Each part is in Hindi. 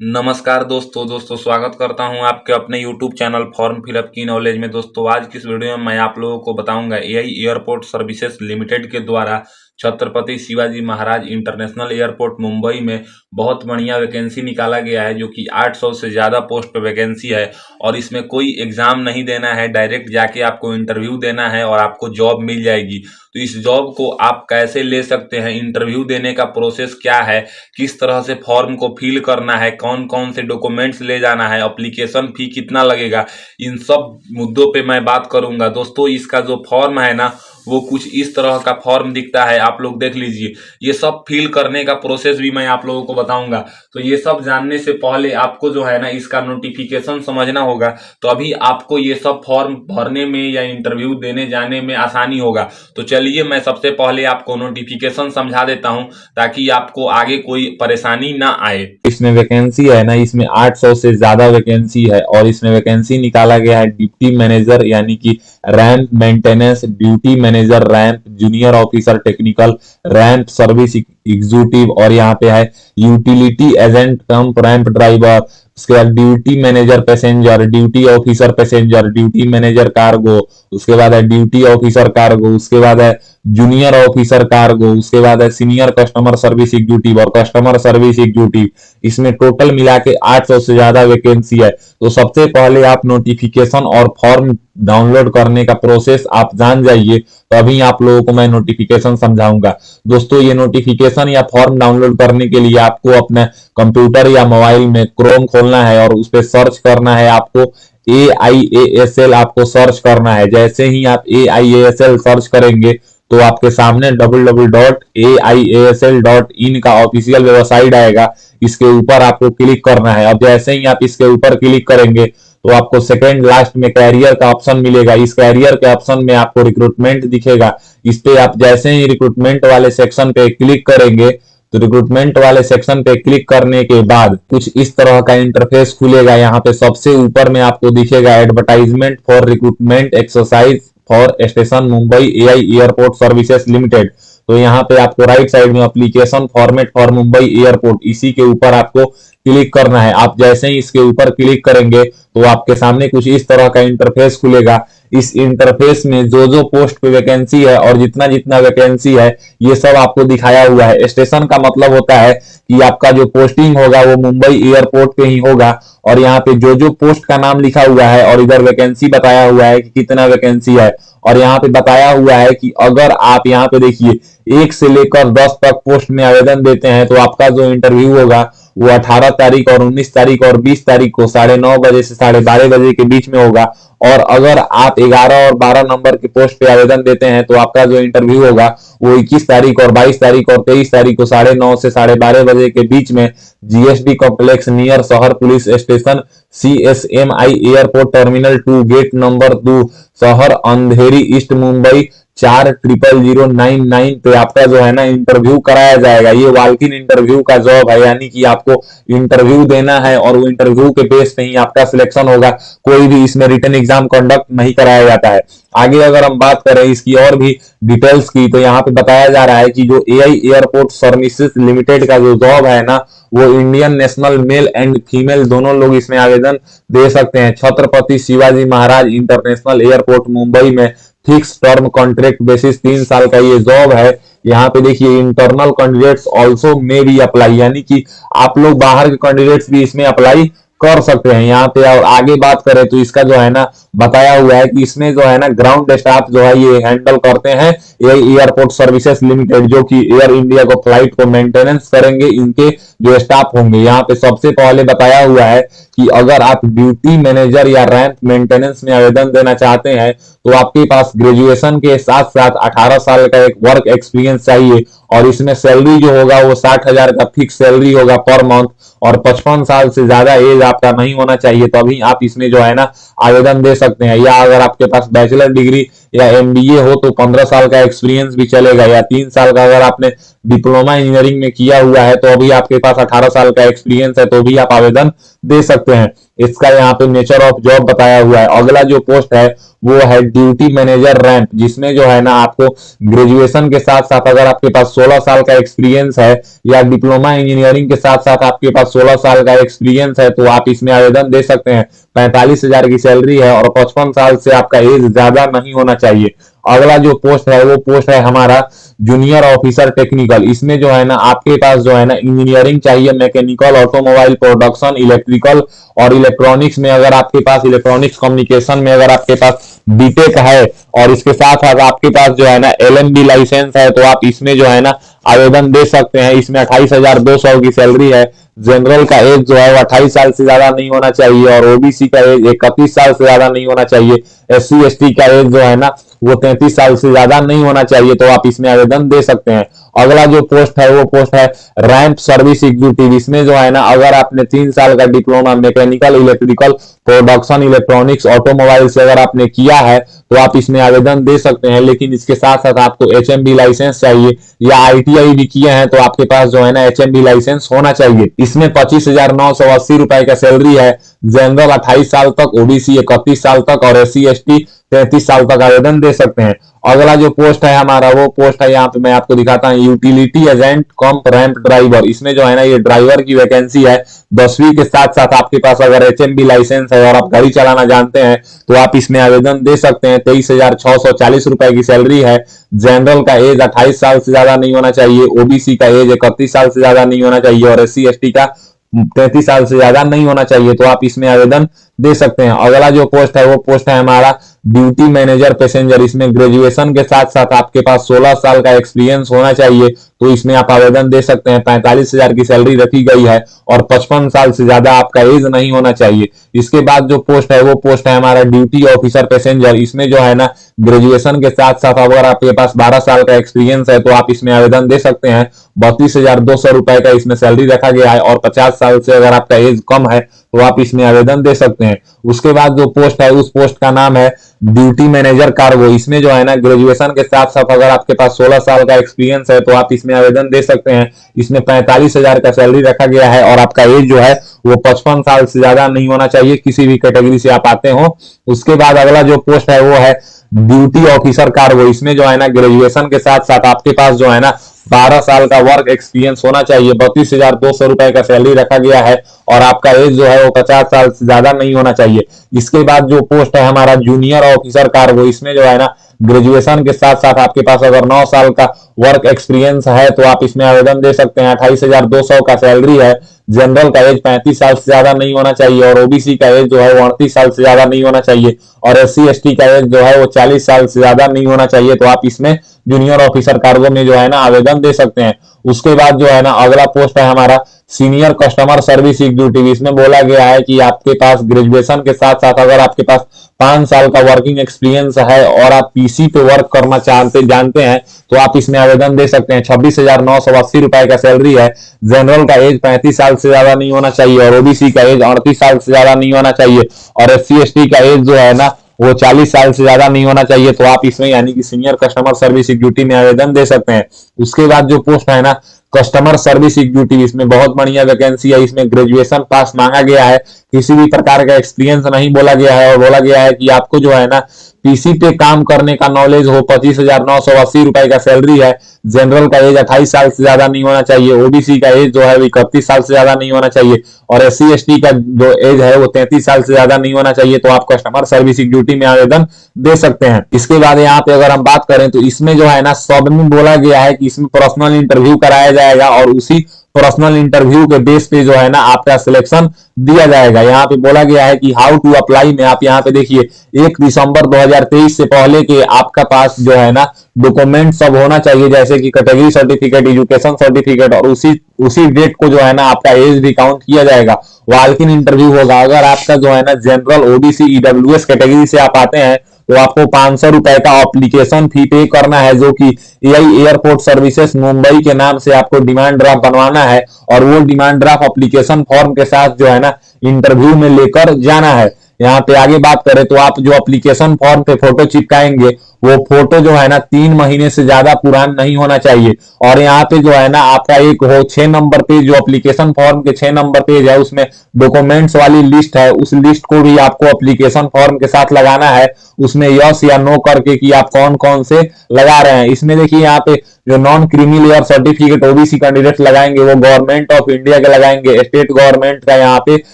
नमस्कार दोस्तों स्वागत करता हूं आपके अपने YouTube चैनल फॉर्म फिलअप की नॉलेज में। दोस्तों आज की इस वीडियो में मैं आप लोगों को बताऊंगा एआई एयरपोर्ट सर्विसेज लिमिटेड के द्वारा छत्रपति शिवाजी महाराज इंटरनेशनल एयरपोर्ट मुंबई में बहुत बढ़िया वैकेंसी निकाला गया है, जो कि 800 से ज़्यादा पोस्ट पे वैकेंसी है। और इसमें कोई एग्ज़ाम नहीं देना है, डायरेक्ट जाके आपको इंटरव्यू देना है और आपको जॉब मिल जाएगी। तो इस जॉब को आप कैसे ले सकते हैं, इंटरव्यू देने का प्रोसेस क्या है, किस तरह से फॉर्म को फिल करना है, कौन कौन से डॉक्यूमेंट्स ले जाना है, एप्लीकेशन फी कितना लगेगा, इन सब मुद्दों पे मैं बात करूंगा। दोस्तों इसका जो फॉर्म है ना, वो कुछ इस तरह का फॉर्म दिखता है, आप लोग देख लीजिए। ये सब फिल करने का प्रोसेस भी मैं आप लोगों को बताऊंगा। तो ये सब जानने से पहले आपको जो है ना इसका नोटिफिकेशन समझना होगा, तो अभी आपको ये सब फॉर्म भरने में या इंटरव्यू देने जाने में आसानी होगा। तो चलिए मैं सबसे पहले आपको नोटिफिकेशन समझा देता हूं, ताकि आपको आगे कोई परेशानी ना आए। इसमें वैकेंसी है ना, इसमें 800 से ज्यादा वैकेंसी है और इसमें वैकेंसी निकाला गया है डिप्टी मैनेजर यानी कि ramp maintenance, duty manager ramp, junior officer technical, ramp service executive, और यहाँ पे है यूटिलिटी एजेंट कम रैंप ड्राइवर। उसके बाद duty manager passenger, duty officer passenger, duty manager cargo, उसके बाद है ड्यूटी ऑफिसर कार्गो, उसके बाद है जूनियर ऑफिसर कार्गो, उसके बाद है सीनियर कस्टमर सर्विस एग्जीक्यूटिव और कस्टमर सर्विस एग्जीक्यूटिव। इसमें टोटल मिला के 800 से ज्यादा वैकेंसी है। तो सबसे पहले आप नोटिफिकेशन और फॉर्म डाउनलोड करने का प्रोसेस आप जान जाइए, तो अभी आप लोगों को मैं नोटिफिकेशन समझाऊंगा। दोस्तों ये नोटिफिकेशन या फॉर्म डाउनलोड करने के लिए आपको अपने कंप्यूटर या मोबाइल में क्रोम खोलना है और उस पर सर्च करना है। आपको AIASL आपको सर्च करना है। जैसे ही आप AIASL सर्च करेंगे तो आपके सामने www.aiasl.in का ऑफिशियल वेबसाइट आएगा। इसके ऊपर आपको क्लिक करना है। अब जैसे ही आप इसके ऊपर क्लिक करेंगे तो आपको सेकंड लास्ट में कैरियर का ऑप्शन मिलेगा। इस कैरियर के ऑप्शन में आपको रिक्रूटमेंट दिखेगा। इस पे आप जैसे ही रिक्रूटमेंट वाले सेक्शन पे क्लिक करेंगे तो रिक्रूटमेंट वाले सेक्शन पे क्लिक करने के बाद कुछ इस तरह का इंटरफेस खुलेगा। यहाँ पे सबसे ऊपर में आपको दिखेगा advertisement for recruitment exercise for station Mumbai AI airport services limited. तो यहाँ पे आपको राइट साइड में application format for Mumbai airport, इसी के ऊपर आपको क्लिक करना है। आप जैसे ही इसके ऊपर क्लिक करेंगे तो आपके सामने कुछ इस तरह का इंटरफेस खुलेगा। इस इंटरफेस में जो जो पोस्ट पे वैकेंसी है और जितना जितना वैकेंसी है ये सब आपको दिखाया हुआ है। स्टेशन का मतलब होता है कि आपका जो पोस्टिंग होगा वो मुंबई एयरपोर्ट पे ही होगा, और यहाँ पे जो जो पोस्ट का नाम लिखा हुआ है और इधर वैकेंसी बताया हुआ है कि कितना वैकेंसी है, और यहाँ पे बताया हुआ है कि अगर आप यहाँ पे देखिए 1 से लेकर 10 तक पोस्ट में आवेदन देते हैं तो आपका जो इंटरव्यू होगा वो 18 तारीख और 19 तारीख और 20 तारीख को 9:30 बजे से 12:30 बजे के बीच में होगा। और अगर आप 11 और 12 नंबर के पोस्ट पे आवेदन देते हैं तो आपका जो इंटरव्यू होगा वो 21 तारीख और 22 तारीख और 23 तारीख को 9:30 से 12:30 बजे के बीच में GSD कॉम्प्लेक्स नियर शहर police station CSMI airport terminal 2 gate number 2 शहर अंधेरी ईस्ट मुंबई 400099 पे आपका जो है ना इंटरव्यू कराया जाएगा। ये वॉल्क-इन इंटरव्यू का जॉब है, यानी कि आपको इंटरव्यू देना है और वो इंटरव्यू के बेस पे ही आपका सिलेक्शन होगा। कोई भी इसमें रिटन एग्जाम कंडक्ट नहीं कराया जाता है। आगे अगर हम बात करें इसकी और भी डिटेल्स की, तो यहाँ पे बताया जा रहा है कि जो एआई एयरपोर्ट सर्विसेज लिमिटेड का जो जॉब है ना, वो Indian national male and female दोनों लोग इसमें आवेदन दे सकते हैं। छत्रपति शिवाजी महाराज इंटरनेशनल एयरपोर्ट मुंबई में फिक्स टर्म कॉन्ट्रैक्ट बेसिस 3 साल का ये जॉब है। यहाँ पे देखिए internal candidates also may be apply, यानी कि आप लोग बाहर के कैंडिडेट्स भी इसमें अप्लाई कर सकते हैं यहाँ पे। और आगे बात करें तो इसका जो है ना बताया हुआ है कि इसमें जो है ना ग्राउंड स्टाफ जो है ये हैंडल करते हैं एयरपोर्ट सर्विसेज लिमिटेड, जो कि एयर इंडिया को फ्लाइट को मेंटेनेंस करेंगे, इनके जो स्टाफ होंगे। यहाँ पे सबसे पहले बताया हुआ है कि अगर आप ड्यूटी मैनेजर या रैंप मेंटेनेंस में आवेदन देना चाहते हैं तो आपके पास ग्रेजुएशन के साथ साथ 18 साल का एक वर्क एक्सपीरियंस चाहिए, और इसमें सैलरी जो होगा वो 60,000 का फिक्स सैलरी होगा पर मंथ, और 55 साल से ज्यादा एज आपका नहीं होना चाहिए, तभी आप इसमें जो है ना आवेदन दे सकते हैं। या अगर आपके पास बैचलर डिग्री या MBA हो तो 15 साल का एक्सपीरियंस भी चलेगा, या 3 साल का अगर आपने डिप्लोमा इंजीनियरिंग में किया हुआ है, तो अभी आपके पास 18 साल का एक्सपीरियंस है, तो भी आप आवेदन दे सकते हैं। इसका यहाँ पे नेचर ऑफ जॉब बताया हुआ है। अगला जो पोस्ट है वो है ड्यूटी मैनेजर रैंप, जिसमें जो है ना आपको ग्रेजुएशन के साथ साथ अगर आपके पास 16 साल का एक्सपीरियंस है या डिप्लोमा इंजीनियरिंग के साथ साथ आपके पास 16 साल का एक्सपीरियंस है, तो आप इसमें आवेदन दे सकते हैं। 45,000 की सैलरी है और 55 साल से आपका एज ज्यादा नहीं होना चाहिए। अगला जो पोस्ट है वो पोस्ट है हमारा जूनियर ऑफिसर टेक्निकल। इसमें जो है ना आपके पास जो है ना इंजीनियरिंग चाहिए, मैकेनिकल, ऑटोमोबाइल, प्रोडक्शन, इलेक्ट्रिकल और इलेक्ट्रॉनिक्स में अगर आपके पास इलेक्ट्रॉनिक्स कम्युनिकेशन में अगर आपके पास बीटेक है और इसके साथ साथ आपके पास जो है ना एलएमबी लाइसेंस है, तो आप इसमें जो है ना आवेदन दे सकते हैं। इसमें 28,200 की सैलरी है। जनरल का एज जो है वो 28 साल से ज्यादा नहीं होना चाहिए और ओबीसी का एज 31 साल से ज्यादा नहीं होना चाहिए। एससी एसटी का एज जो है ना वो 33 साल से ज्यादा नहीं होना चाहिए, तो आप इसमें आवेदन दे सकते हैं। अगला जो पोस्ट है वो पोस्ट है रैंप सर्विस एग्जीक्यूटिव। इसमें जो है ना अगर आपने 3 साल का diploma mechanical, electrical, production, electronics, automobile से अगर आपने किया है तो आप इसमें आवेदन दे सकते हैं। लेकिन इसके साथ साथ आपको एचएमबी लाइसेंस चाहिए या आईटीआई भी किए हैं तो आपके पास जो है ना एचएमबी लाइसेंस होना चाहिए। इसमें 25,980 रुपए का सैलरी है। जनरल 28 साल तक, ओबीसी 31 साल तक और एससी एसटी 33 साल तक आवेदन दे सकते हैं। अगला जो पोस्ट है हमारा वो पोस्ट है, यहाँ पे मैं आपको दिखाता हूँ, यूटिलिटी एजेंट कम रैंप ड्राइवर। इसमें जो है ना ये ड्राइवर की वैकेंसी है। 10वीं के साथ साथ आपके पास अगर एचएमबी लाइसेंस है और आप गाड़ी चलाना जानते हैं तो आप इसमें आवेदन दे सकते हैं। 23,640 रुपए की सैलरी है। जनरल का एज 28 साल से ज्यादा नहीं होना चाहिए, ओबीसी का एज 31 साल से ज्यादा नहीं होना चाहिए और एससी एसटी का 33 साल से ज्यादा नहीं होना चाहिए, तो आप इसमें आवेदन दे सकते हैं। अगला जो पोस्ट है वो पोस्ट है हमारा ड्यूटी मैनेजर पैसेंजर। इसमें ग्रेजुएशन के साथ साथ आपके पास 16 साल का एक्सपीरियंस होना चाहिए, तो इसमें आप आवेदन दे सकते हैं। 45,000 की सैलरी रखी गई है और 55 साल से ज्यादा आपका एज नहीं होना चाहिए। इसके बाद जो पोस्ट है वो पोस्ट है हमारा ड्यूटी ऑफिसर पैसेंजर। इसमें जो है ना ग्रेजुएशन के साथ साथ अगर आपके पास 12 साल का एक्सपीरियंस है तो आप इसमें आवेदन दे सकते हैं। 32,200 रुपए का इसमें सैलरी रखा गया है और 50 साल से अगर आपका एज कम है तो आप इसमें आवेदन दे सकते हैं। उसके बाद जो पोस्ट है उस पोस्ट का नाम है ड्यूटी मैनेजर कार्गो। इसमें जो है ना ग्रेजुएशन के साथ साथ अगर आपके पास 16 साल का एक्सपीरियंस है तो आप इसमें आवेदन दे सकते हैं। इसमें 45,000 का सैलरी रखा गया है और आपका एज जो है वो 55 साल से ज्यादा नहीं होना चाहिए, किसी भी कैटेगरी से आप आते हो। उसके बाद अगला जो पोस्ट है वो है ड्यूटी ऑफिसर कार्गो। इसमें जो है ना ग्रेजुएशन के साथ साथ आपके पास जो है ना 12 साल का वर्क एक्सपीरियंस होना चाहिए। 32,200 रुपए का सैलरी रखा गया है और आपका एज जो है वो 50 साल से ज्यादा नहीं होना चाहिए। इसके बाद जो पोस्ट है हमारा जूनियर ऑफिसर कार्गो। इसमें जो है ना ग्रेजुएशन के साथ साथ आपके पास अगर 9 साल का वर्क एक्सपीरियंस है तो आप इसमें आवेदन दे सकते हैं। 28,200 का सैलरी है। जनरल का एज 35 साल से ज्यादा नहीं होना चाहिए और ओबीसी का एज जो है वो 38 साल से ज्यादा नहीं होना चाहिए और एससी एसटी का एज जो है वो 40 साल से ज्यादा नहीं होना चाहिए, तो आप इसमें जूनियर ऑफिसर कार्गो में जो है ना आवेदन दे सकते हैं। उसके बाद जो है ना अगला पोस्ट है हमारा सीनियर कस्टमर सर्विस एग्जीक्यूटिव। इसमें बोला गया है कि आपके पास ग्रेजुएशन के साथ साथ अगर आपके पास 5 साल का वर्किंग एक्सपीरियंस है और आप पीसी पे वर्क करना जानते हैं तो आप इसमें आवेदन दे सकते हैं। 26,980 रुपए का सैलरी है। जनरल का एज 35 साल से ज्यादा नहीं होना चाहिए और ओबीसी का एज 38 साल से ज्यादा नहीं होना चाहिए और एससी एसटी का एज जो है ना वो 40 साल से ज्यादा नहीं होना चाहिए, तो आप इसमें यानी कि सीनियर कस्टमर सर्विस एग्जीक्यूटिव में आवेदन दे सकते हैं। उसके बाद जो पोस्ट है ना कस्टमर सर्विस एग्जीक्यूटिव, इसमें बहुत बढ़िया वैकेंसी है। इसमें ग्रेजुएशन पास मांगा गया है, किसी भी प्रकार का एक्सपीरियंस नहीं बोला गया है और बोला गया है कि आपको जो है ना पीसी पे काम करने का नॉलेज हो। 25,980 रुपए का सैलरी है। जनरल का एज 28 साल से ज्यादा नहीं होना चाहिए। ओबीसी का एज जो है 31 साल से ज्यादा नहीं होना चाहिए और एससी एसटी का जो एज है वो 33 साल से ज्यादा नहीं होना चाहिए, तो आप कस्टमर सर्विस एग्जीक्यूटिव में आवेदन दे सकते हैं। इसके बाद यहाँ पे अगर हम बात करें तो इसमें जो है ना सब में बोला गया है कि इसमें पर्सनल इंटरव्यू कराया जाएगा और उसी पर्सनल इंटरव्यू के बेस पे जो है ना आपका सिलेक्शन दिया जाएगा। यहाँ पे बोला गया है कि हाउ टू अप्लाई में आप यहाँ पे देखिए 1 दिसंबर 2023 से पहले के आपका पास जो है ना डॉक्यूमेंट सब होना चाहिए, जैसे कि कैटेगरी सर्टिफिकेट, एजुकेशन सर्टिफिकेट और उसी डेट को जो है ना आपका एज भी काउंट किया जाएगा। वॉक इन इंटरव्यू होगा। अगर आपका जो है ना जनरल, ओबीसी, ईडब्ल्यूएस कैटेगरी से आप आते हैं तो आपको 500 रुपए का एप्लीकेशन फी पे करना है, जो कि एआई एयरपोर्ट सर्विसेज मुंबई के नाम से आपको डिमांड ड्राफ्ट बनवाना है और वो डिमांड ड्राफ्ट एप्लीकेशन फॉर्म के साथ जो है ना इंटरव्यू में लेकर जाना है। यहाँ पे आगे बात करें तो आप जो एप्लीकेशन फॉर्म पे फोटो चिपकाएंगे वो फोटो जो है ना 3 महीने से ज्यादा पुरान नहीं होना चाहिए। और यहाँ पे जो है ना आपका एक हो 6 नंबर पेज, जो एप्लीकेशन फॉर्म के 6 नंबर पेज है, उसमें डॉक्यूमेंट्स वाली लिस्ट है, उस लिस्ट को भी आपको एप्लीकेशन फॉर्म के साथ लगाना है। उसमें यस या नो करके कि आप कौन कौन से लगा रहे हैं। इसमें देखिए यहाँ पे जो non creamy layer certificate OBC candidate लगाएंगे वो गवर्नमेंट ऑफ इंडिया के लगाएंगे, स्टेट गवर्नमेंट का यहाँ पे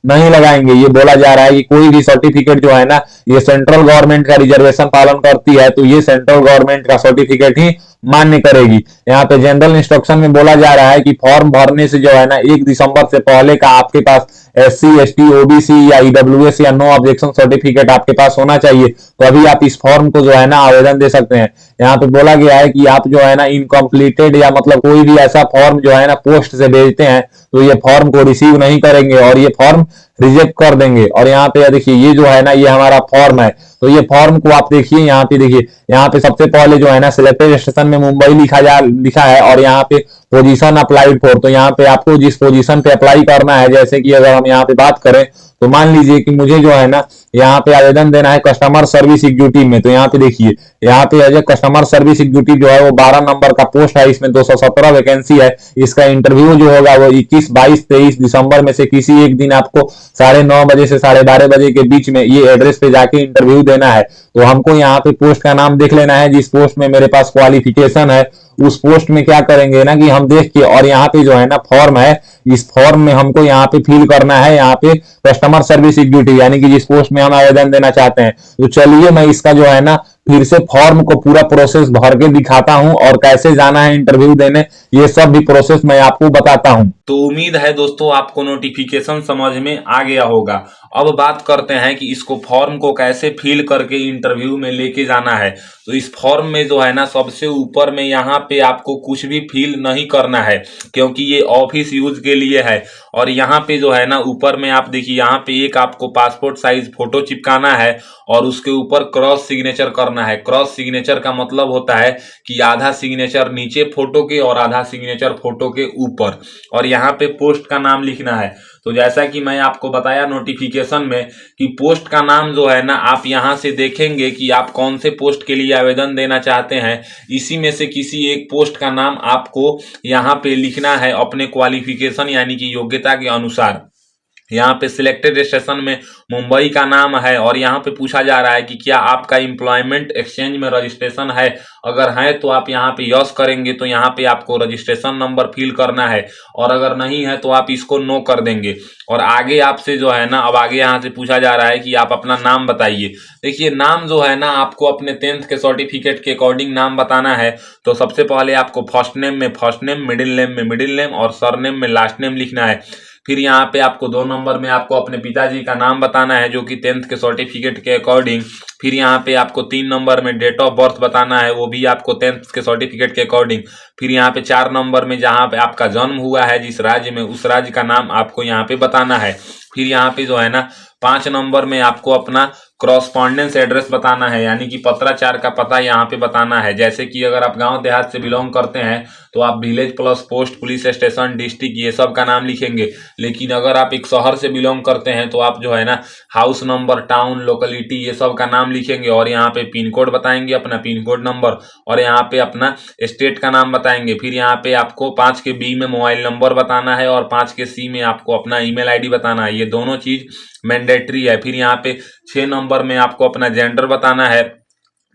नहीं लगाएंगे। ये बोला जा रहा है कि कोई भी सर्टिफिकेट जो है ना ये सेंट्रल गवर्नमेंट का रिजर्वेशन पालन करती है तो ये सेंट्रल गवर्नमेंट का सर्टिफिकेट ही मान्य करेगी। यहाँ पे जनरल इंस्ट्रक्शन में बोला जा रहा है कि फॉर्म भरने से जो है ना 1 दिसंबर से पहले का आपके पास SC ST OBC या EWS या नो ऑब्जेक्शन सर्टिफिकेट आपके पास होना चाहिए, तो अभी आप इस फॉर्म को जो है ना आवेदन दे सकते हैं। यहाँ पे बोला गया है कि आप जो है ना इनकम्प्लीटेड या मतलब कोई भी ऐसा फॉर्म जो है ना पोस्ट से भेजते हैं तो ये फॉर्म को रिसीव नहीं करेंगे और ये फॉर्म रिजेक्ट कर देंगे। और यहाँ पे देखिए ये जो है ना ये हमारा फॉर्म है, तो ये फॉर्म को आप देखिए, यहाँ पे देखिए, यहाँ पे सबसे पहले जो है ना सिलेक्टेड स्टेशन में मुंबई लिखा है और यहाँ पे पोजीशन अप्लाइड फॉर, तो यहाँ पे आपको जिस पोजीशन पे अप्लाई करना है, जैसे कि अगर हम यहाँ पे बात करें तो मान लीजिए कि मुझे जो है ना यहाँ पे आवेदन देना है कस्टमर सर्विस एग्जीक्यूटिव में, तो यहाँ पे देखिए यहाँ पे as a customer service executive जो है वो 12 नंबर का पोस्ट है, इसमें 217 वैकेंसी है। इसका इंटरव्यू जो होगा वो 21, 22, 23 दिसंबर में से किसी एक दिन आपको 9:30 बजे से 12:30 बजे के बीच में ये एड्रेस पे जाके इंटरव्यू देना है। तो हमको यहाँ पे पोस्ट का नाम देख लेना है, जिस पोस्ट में मेरे पास क्वालिफिकेशन है उस पोस्ट में क्या करेंगे ना कि हम देख के, और यहाँ पे जो है ना फॉर्म है, इस फॉर्म में हमको यहाँ पे फिल करना है, यहाँ पे कस्टमर सर्विस एग्जीक्यूटिव यानी कि जिस पोस्ट में हम आवेदन देना चाहते हैं। तो चलिए मैं इसका जो है ना फिर से फॉर्म को पूरा प्रोसेस भर के दिखाता हूं और कैसे जाना है इंटरव्यू देने, ये सब भी प्रोसेस मैं आपको बताता हूं। तो उम्मीद है दोस्तों आपको नोटिफिकेशन समझ में आ गया होगा। अब बात करते हैं कि इसको फॉर्म को कैसे फिल करके इंटरव्यू में लेके जाना है। तो इस फॉर्म में जो है ना सबसे ऊपर में यहाँ पे आपको कुछ भी फिल नहीं करना है, क्योंकि ये ऑफिस यूज के लिए है। और यहाँ पे जो है ना ऊपर में आप देखिए, यहाँ पे एक आपको पासपोर्ट साइज फोटो चिपकाना है और उसके ऊपर क्रॉस सिग्नेचर करना है। क्रॉस सिग्नेचर का मतलब होता है कि आधा सिग्नेचर नीचे फोटो के और आधा सिग्नेचर फोटो के ऊपर, और यहाँ पे पोस्ट का नाम लिखना है। तो जैसा कि मैं आपको बताया नोटिफिकेशन में कि पोस्ट का नाम जो है ना आप यहाँ से देखेंगे कि आप कौन से पोस्ट के लिए आवेदन देना चाहते हैं, इसी में से किसी एक पोस्ट का नाम आपको यहाँ पे लिखना है अपने क्वालिफिकेशन यानी कि योग्यता के अनुसार। यहाँ पे सिलेक्टेड स्टेशन में मुंबई का नाम है और यहाँ पे पूछा जा रहा है कि क्या आपका एम्प्लॉयमेंट एक्सचेंज में रजिस्ट्रेशन है। अगर है तो आप यहाँ पे यस करेंगे, तो यहाँ पे आपको रजिस्ट्रेशन नंबर फिल करना है, और अगर नहीं है तो आप इसको नो कर देंगे। और आगे आपसे जो है ना अब आगे यहाँ से पूछा जा रहा है कि आप अपना नाम बताइए। देखिए नाम जो है ना आपको अपने 10th के सर्टिफिकेट के अकॉर्डिंग नाम बताना है। तो सबसे पहले आपको फर्स्ट नेम में फर्स्ट नेम, मिडिल नेम में मिडिल नेम और सरनेम में लास्ट नेम लिखना है। फिर यहाँ पे आपको 2 नंबर में आपको अपने पिताजी का नाम बताना है जो कि 10th के सर्टिफिकेट के अकॉर्डिंग। फिर यहाँ पे आपको 3 नंबर में डेट ऑफ बर्थ बताना है, वो भी आपको 10th के सर्टिफिकेट के अकॉर्डिंग। फिर यहाँ पे 4 नंबर में जहाँ पे आपका जन्म हुआ है जिस राज्य में, उस राज्य का नाम आपको यहाँ पे बताना है। फिर यहाँ पे जो है ना 5 नंबर में आपको अपना क्रॉसपॉन्डेंस एड्रेस बताना है, यानी कि पत्राचार का पता यहाँ पे बताना है। जैसे कि अगर आप गांव देहात से बिलोंग करते हैं तो आप village plus post, police station, district, ये सब का नाम लिखेंगे। लेकिन अगर आप एक शहर से बिलोंग करते हैं तो आप जो है ना हाउस नंबर, टाउन, लोकेलिटी, ये सब का नाम लिखेंगे और यहाँ पे पिन कोड बताएंगे, अपना पिन कोड नंबर, और यहाँ पे अपना स्टेट का नाम बताएंगे। फिर यहाँ पे आपको 5 के बी में मोबाइल नंबर बताना है और 5 के सी में आपको अपना ईमेल आईडी बताना है। ये दोनों चीज मैंडेटरी है। फिर यहाँ पे 6 नंबर में आपको अपना जेंडर बताना है।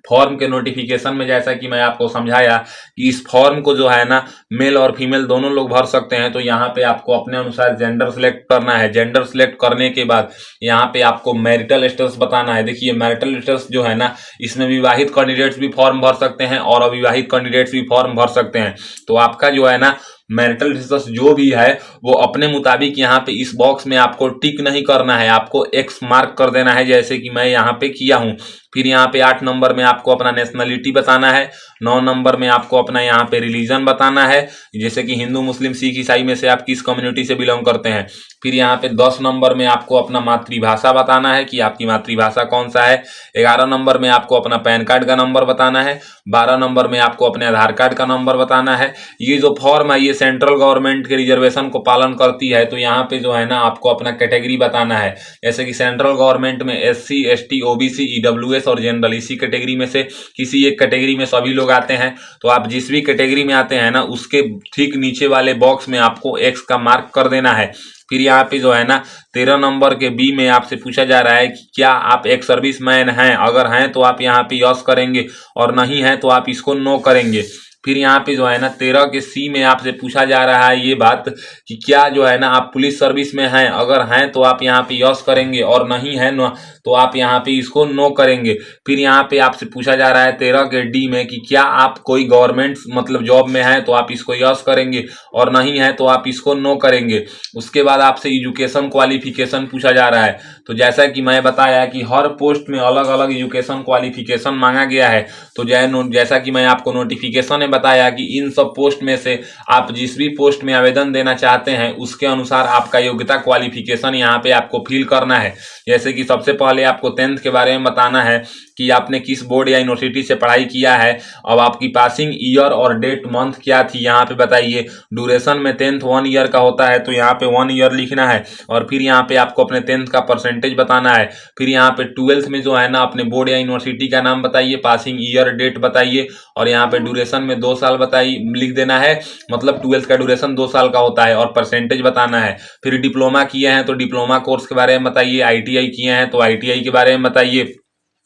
फॉर्म के नोटिफिकेशन में जैसा कि मैं आपको समझाया कि इस फॉर्म को जो है ना मेल और फीमेल दोनों लोग भर सकते हैं। तो यहाँ पे आपको अपने अनुसार जेंडर सिलेक्ट करना है। जेंडर सिलेक्ट करने के बाद यहाँ पे आपको मैरिटल स्टेटस बताना है। देखिए मैरिटल स्टेटस जो है ना इसमें विवाहित कैंडिडेट्स भी फॉर्म भर सकते हैं और अविवाहित कैंडिडेट्स भी फॉर्म भर सकते हैं। तो आपका जो है ना मैरिटल स्टेटस जो भी है वो अपने मुताबिक यहाँ पे इस बॉक्स में आपको टिक नहीं करना है, आपको एक्स मार्क कर देना है, जैसे कि मैं यहाँ पे किया हूँ। फिर यहाँ पे 8 नंबर में आपको अपना नेशनलिटी बताना है। 9 नंबर में आपको अपना यहाँ पे रिलीजन बताना है, जैसे कि हिंदू, मुस्लिम, सिख, ईसाई में से आप किस कम्युनिटी से बिलोंग करते हैं। फिर यहाँ पे 10 नंबर में आपको अपना मातृभाषा बताना है कि आपकी मातृभाषा कौन सा है। 11 नंबर में आपको अपना पैन कार्ड का नंबर बताना है। 12 नंबर में आपको अपने आधार कार्ड का नंबर बताना है। ये जो फॉर्म है ये सेंट्रल गवर्नमेंट के रिजर्वेशन को पालन करती है। तो यहाँ पे जो है ना आपको अपना कैटेगरी बताना है, जैसे कि सेंट्रल गवर्नमेंट में SC, ST, OBC, EWS EWS और जनरल, इसी कैटेगरी में से किसी एक कैटेगरी में सभी लोग आते हैं। तो आप जिस भी कैटेगरी में आते हैं ना, उसके ठीक नीचे वाले बॉक्स में आपको एक्स का मार्क कर देना है। फिर यहाँ पे जो है ना 13 नंबर के बी में आपसे पूछा जा रहा है कि क्या आप एक सर्विसमैन हैं, अगर हैं तो आप यहाँ पे यस करेंगे और नहीं है तो आप इसको नो करेंगे। फिर यहाँ पे जो है ना 13 के सी में आपसे पूछा जा रहा है ये बात कि क्या जो है ना आप पुलिस सर्विस में हैं, अगर हैं तो आप यहाँ पे यस करेंगे और नहीं है नो तो आप यहाँ पे इसको नो करेंगे। फिर यहाँ पे आपसे पूछा जा रहा है 13 के डी में कि क्या आप कोई गवर्नमेंट मतलब जॉब में हैं, तो आप इसको यस करेंगे और नहीं है तो आप इसको नो करेंगे। उसके बाद आपसे एजुकेशन क्वालिफिकेशन पूछा जा रहा है। तो जैसा कि मैं बताया कि हर पोस्ट में अलग अलग एजुकेशन क्वालिफिकेशन मांगा गया है। तो जैसा कि मैं आपको नोटिफिकेशन में बताया कि इन सब पोस्ट में से आप जिस भी पोस्ट में आवेदन देना चाहते हैं उसके अनुसार आपका योग्यता क्वालिफिकेशन यहाँ पे आपको फिल करना है। जैसे कि सबसे पहले आपको 10th के बारे में बताना है कि आपने किस बोर्ड या यूनिवर्सिटी से पढ़ाई किया है। अब आपकी पासिंग ईयर और डेट मंथ क्या थी यहाँ पे बताइए। ड्यूरेशन में 10th 1 ईयर का होता है तो यहाँ पे 1 ईयर लिखना है। और फिर यहाँ पे आपको अपने 10th का परसेंटेज बताना है। फिर यहाँ पे 12th में जो है ना अपने बोर्ड या यूनिवर्सिटी का नाम बताइए, पासिंग ईयर डेट बताइए और यहाँ पे ड्यूरेशन में 2 साल बताइए लिख देना है। मतलब 12th का ड्यूरेशन 2 साल का होता है और परसेंटेज बताना है। फिर डिप्लोमा किए हैं तो डिप्लोमा कोर्स के बारे में बताइए, आईटीआई किए हैं तो आईटीआई के बारे में बताइए।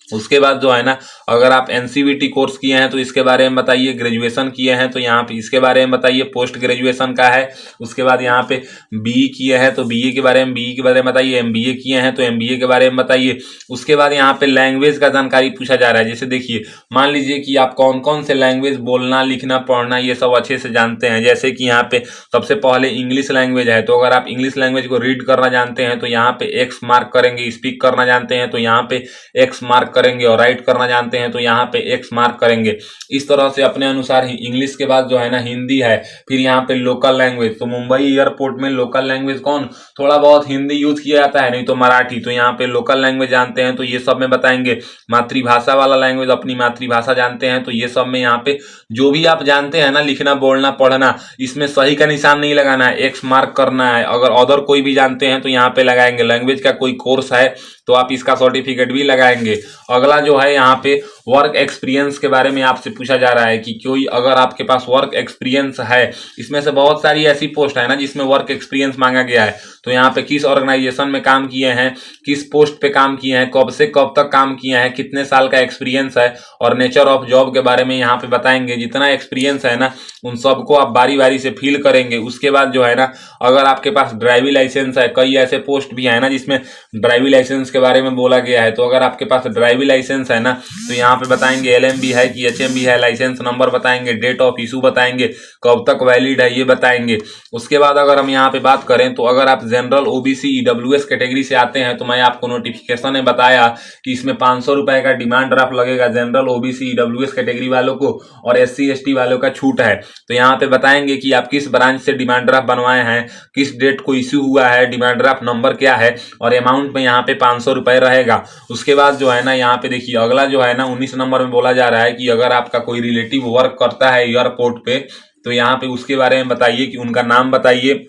उसके बाद जो है ना अगर आप एनसीवीटी कोर्स किए हैं तो इसके बारे में बताइए, ग्रेजुएशन किए हैं तो यहाँ पे इसके बारे में बताइए, पोस्ट ग्रेजुएशन का है। उसके बाद यहाँ पे बीई किए हैं तो बीई के बारे में बताइए, एमबीए किए हैं तो एमबीए के बारे में बताइए। उसके बाद यहाँ पे लैंग्वेज का जानकारी पूछा जा रहा है। जैसे देखिए मान लीजिए कि आप कौन कौन से लैंग्वेज बोलना लिखना पढ़ना ये सब अच्छे से जानते हैं। जैसे कि यहाँ पे सबसे पहले इंग्लिश लैंग्वेज है, तो अगर आप इंग्लिश लैंग्वेज को रीड करना जानते हैं तो यहाँ पे एक्स मार्क करेंगे, स्पीक करना जानते हैं तो यहाँ पे एक्स मार्क करेंगे और राइट करना जानते हैं तो यहाँ पे एक्स मार्क करेंगे। इस तरह से अपने अनुसार ही इंग्लिश के बाद जो है ना हिंदी है। फिर यहाँ पे लोकल लैंग्वेज, तो मुंबई एयरपोर्ट में लोकल लैंग्वेज कौन, थोड़ा बहुत हिंदी यूज किया जाता है, नहीं तो मराठी। तो यहाँ पे लोकल लैंग्वेज जानते हैं तो ये सब में बताएंगे। मातृभाषा वाला लैंग्वेज, अपनी मातृभाषा जानते हैं तो ये सब में यहाँ पे जो भी आप जानते हैं ना लिखना बोलना पढ़ना, इसमें सही का निशान नहीं लगाना है, एक्स मार्क करना है। अगर अदर कोई भी जानते हैं तो यहाँ पे लगाएंगे। लैंग्वेज का कोई कोर्स है तो आप इसका सर्टिफिकेट भी लगाएंगे। अगला जो है यहाँ पे वर्क एक्सपीरियंस के बारे में आपसे पूछा जा रहा है कि कोई अगर आपके पास वर्क एक्सपीरियंस है, इसमें से बहुत सारी ऐसी पोस्ट है ना जिसमें वर्क एक्सपीरियंस मांगा गया है। तो यहाँ पे किस ऑर्गेनाइजेशन में काम किए हैं, किस पोस्ट पे काम किए हैं, कब से कब तक काम किए हैं, कितने साल का एक्सपीरियंस है और नेचर ऑफ जॉब के बारे में यहाँ पे बताएंगे। जितना एक्सपीरियंस है ना उन सबको आप बारी बारी से फिल करेंगे। उसके बाद जो है ना अगर आपके पास ड्राइविंग लाइसेंस है, कई ऐसे पोस्ट भी है ना जिसमें ड्राइविंग लाइसेंस के बारे में बोला गया है, तो अगर आपके पास ड्राइविंग लाइसेंस है ना तो यहाँ पे बताएंगे एलएमबी है कि एचएमबी है, लाइसेंस नंबर बताएंगे, डेट ऑफ इशू बताएंगे, कब तक वैलिड है ये बताएंगे। उसके बाद अगर हम यहाँ पे बात करें तो अगर आप जनरल ओबीसी ईडब्ल्यूएस कैटेगरी से आते हैं तो मैं आपको नोटिफिकेशन में बताया कि इसमें 500 रुपए का डिमांड ड्राफ्ट लगेगा जनरल ओबीसी ईडब्ल्यूएस कैटेगरी वालों को, और एससी एसटी वालों का छूट है। तो यहाँ पे बताएंगे कि आप किस ब्रांच से डिमांड ड्राफ्ट बनवाए हैं, किस डेट को इश्यू हुआ है, डिमांड ड्राफ्ट नंबर क्या है और अमाउंट में यहाँ पे 500 रुपए रहेगा। उसके बाद जो है ना यहाँ पे देखिए अगला जो है ना 19 नंबर में बोला जा रहा है कि अगर आपका कोई रिलेटिव वर्क करता है एयरपोर्ट पे तो यहाँ पे उसके बारे में बताइए कि उनका नाम बताइए,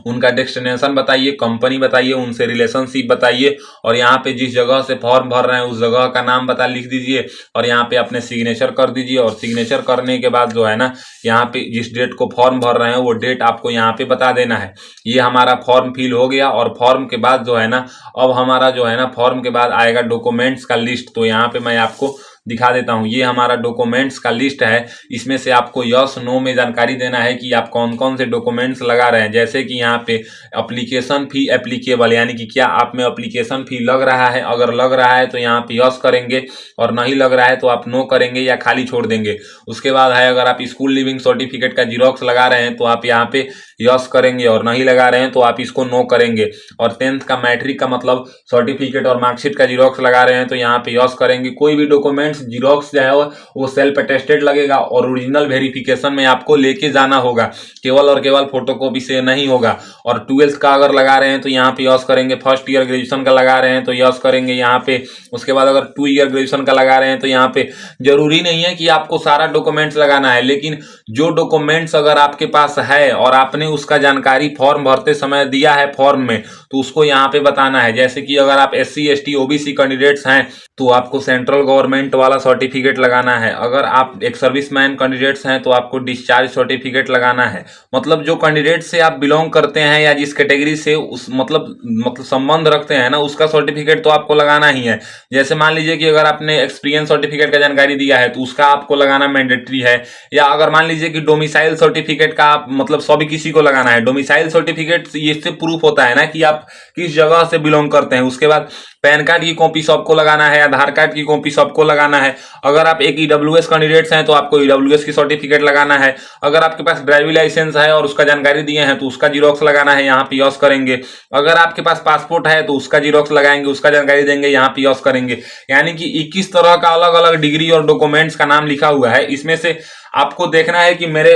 उनका डेस्टिनेशन बताइए, कंपनी बताइए, उनसे रिलेशनशिप बताइए और यहाँ पे जिस जगह से फॉर्म भर रहे हैं उस जगह का नाम बता लिख दीजिए और यहाँ पे अपने सिग्नेचर कर दीजिए। और सिग्नेचर करने के बाद जो है ना यहाँ पे जिस डेट को फॉर्म भर रहे हैं वो डेट आपको यहाँ पे बता देना है। ये हमारा फॉर्म फिल हो गया और फॉर्म के बाद जो है ना अब हमारा जो है ना फॉर्म के बाद आएगा डॉक्यूमेंट्स का लिस्ट। तो यहाँ पे मैं आपको दिखा देता हूँ, ये हमारा डॉक्यूमेंट्स का लिस्ट है। इसमें से आपको यस नो में जानकारी देना है कि आप कौन कौन से डॉक्यूमेंट्स लगा रहे हैं। जैसे कि यहाँ पे एप्लीकेशन फी एप्लीकेबल, यानी कि क्या आप में एप्लीकेशन फी लग रहा है, अगर लग रहा है तो यहाँ पे यस करेंगे और नहीं लग रहा है तो आप नो करेंगे या खाली छोड़ देंगे। उसके बाद है अगर आप स्कूल लिविंग सर्टिफिकेट का जीरोक्स लगा रहे हैं तो आप यहाँ पे यस करेंगे और नहीं लगा रहे हैं तो आप इसको नो करेंगे। और 10th का मैट्रिक का मतलब सर्टिफिकेट और मार्कशीट का जीरोक्स लगा रहे हैं तो यहाँ पे यस करेंगे। कोई भी डॉक्यूमेंट डॉक्यूमेंट्स जीरोक्स जो है वो सेल्फ अटेस्टेड लगेगा और ओरिजिनल वेरिफिकेशन में आपको लेके जाना होगा, केवल और केवल फोटोकॉपी से नहीं होगा। और 12th का अगर लगा रहे हैं तो यहाँ पे यस करेंगे, फर्स्ट ईयर ग्रेजुएशन का लगा रहे हैं तो यस करेंगे यहाँ पे। उसके बाद अगर 2 ईयर ग्रेजुएशन का लगा रहे हैं तो यहाँ पे जरूरी नहीं है कि आपको सारा डॉक्यूमेंट्स लगाना है, लेकिन जो डॉक्यूमेंट्स अगर आपके पास है और आपने उसका जानकारी फॉर्म भरते समय दिया है फॉर्म में, तो उसको यहाँ पे बताना है। जैसे कि अगर आप SC ST OBC कैंडिडेट्स हैं तो आपको सेंट्रल गवर्नमेंट वाला सर्टिफिकेट लगाना है। अगर आप एक सर्विसमैन कैंडिडेट्स हैं तो आपको डिस्चार्ज सर्टिफिकेट लगाना है। मतलब जो कैंडिडेट से आप बिलोंग करते हैं या जिस कैटेगरी से उस मतलब संबंध रखते हैं ना, उसका सर्टिफिकेट तो आपको लगाना ही है। जैसे मान लीजिए कि अगर आपने एक्सपीरियंस सर्टिफिकेट का जानकारी दिया है तो उसका आपको लगाना मैंडेटरी है। या अगर मान लीजिए कि डोमिसाइल सर्टिफिकेट का आप मतलब सभी किसी को लगाना है। डोमिसाइल सर्टिफिकेट इससे प्रूफ होता है ना कि आप किस जगह से बिलोंग करते हैं। उसके बाद पैन कार्ड की कॉपी सबको लगाना है, आधार कार्ड की कॉपी सबको लगाना है। अगर आप एक EWS कैंडिडेट्स हैं तो आपको EWS की सर्टिफिकेट लगाना है। अगर आपके पास ड्राइविंग लाइसेंस है और उसका जानकारी दिए हैं तो उसका जीरोक्स लगाना है, यहाँ पे यस करेंगे। अगर आपके पास पासपोर्ट है तो उसका जीरोक्स लगाएंगे, उसका जानकारी देंगे, यहाँ पे यस करेंगे। यानी कि 21 तरह का अलग अलग डिग्री और डॉक्यूमेंट्स का नाम लिखा हुआ है। इसमें से आपको देखना है कि मेरे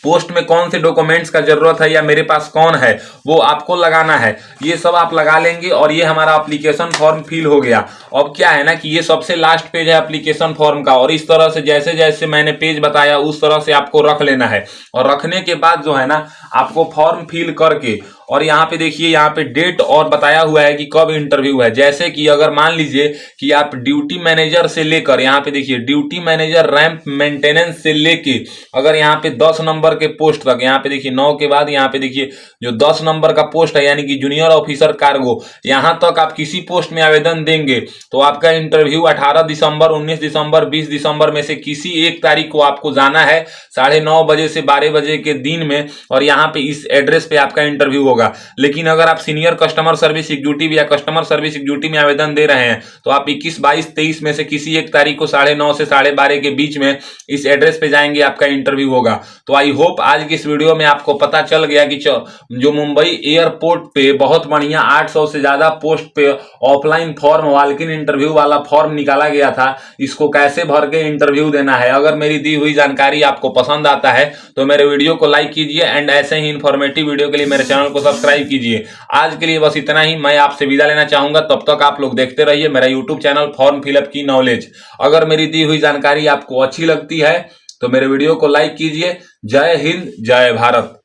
पोस्ट में कौन से डॉक्यूमेंट्स का जरूरत है या मेरे पास कौन है, वो आपको लगाना है। ये सब आप लगा लेंगे और ये हमारा एप्लीकेशन फॉर्म फिल हो गया। अब क्या है ना कि ये सबसे लास्ट पेज है एप्लीकेशन फॉर्म का, और इस तरह से जैसे जैसे मैंने पेज बताया उस तरह से आपको रख लेना है। और रखने के बाद जो है ना आपको फॉर्म फिल करके, और यहाँ पे देखिए यहाँ पे डेट और बताया हुआ है कि कब इंटरव्यू है। जैसे कि अगर मान लीजिए कि आप ड्यूटी मैनेजर से लेकर, यहाँ पे देखिए ड्यूटी मैनेजर रैंप मेंटेनेंस से लेके अगर यहाँ पे 10 नंबर के पोस्ट तक, यहाँ पे देखिए 9 के बाद यहाँ पे देखिए जो 10 नंबर का पोस्ट है यानी कि जूनियर ऑफिसर कार्गो, यहाँ तक आप किसी पोस्ट में आवेदन देंगे तो आपका इंटरव्यू 18 दिसंबर, 19 दिसंबर, 20 दिसंबर में से किसी एक तारीख को आपको जाना है 9:30 बजे से 12 बजे के दिन में, और यहाँ पे इस एड्रेस पे आपका इंटरव्यू होगा। लेकिन अगर आप सीनियर कस्टमर सर्विस एग्जीक्यूटिव या कस्टमर सर्विस एग्जीक्यूटिव में आवेदन दे रहे हैं तो आप 21, 22, 23 में से किसी एक तारीख को 9:30 से 12:30 के बीच में इस एड्रेस पे जाएंगे, आपका इंटरव्यू होगा। तो आई होप आज की इस वीडियो में आपको पता चल गया कि जो मुंबई एयरपोर्ट पे बहुत बढ़िया 800 से ज्यादा पोस्ट पे ऑफलाइन फॉर्म वॉक-इन इंटरव्यू वाला फॉर्म निकाला गया था, इसको कैसे भर के इंटरव्यू देना है। अगर मेरी दी हुई जानकारी आपको पसंद आता है तो मेरे वीडियो को लाइक कीजिए एंड ऐसे ही इंफॉर्मेटिव वीडियो के लिए मेरे चैनल को सब्सक्राइब कीजिए। आज के लिए बस इतना ही, मैं आपसे विदा लेना चाहूंगा। तब तक आप लोग देखते रहिए मेरा यूट्यूब चैनल फॉर्म फिलअप की नॉलेज। अगर मेरी दी हुई जानकारी आपको अच्छी लगती है तो मेरे वीडियो को लाइक कीजिए। जय हिंद, जय भारत।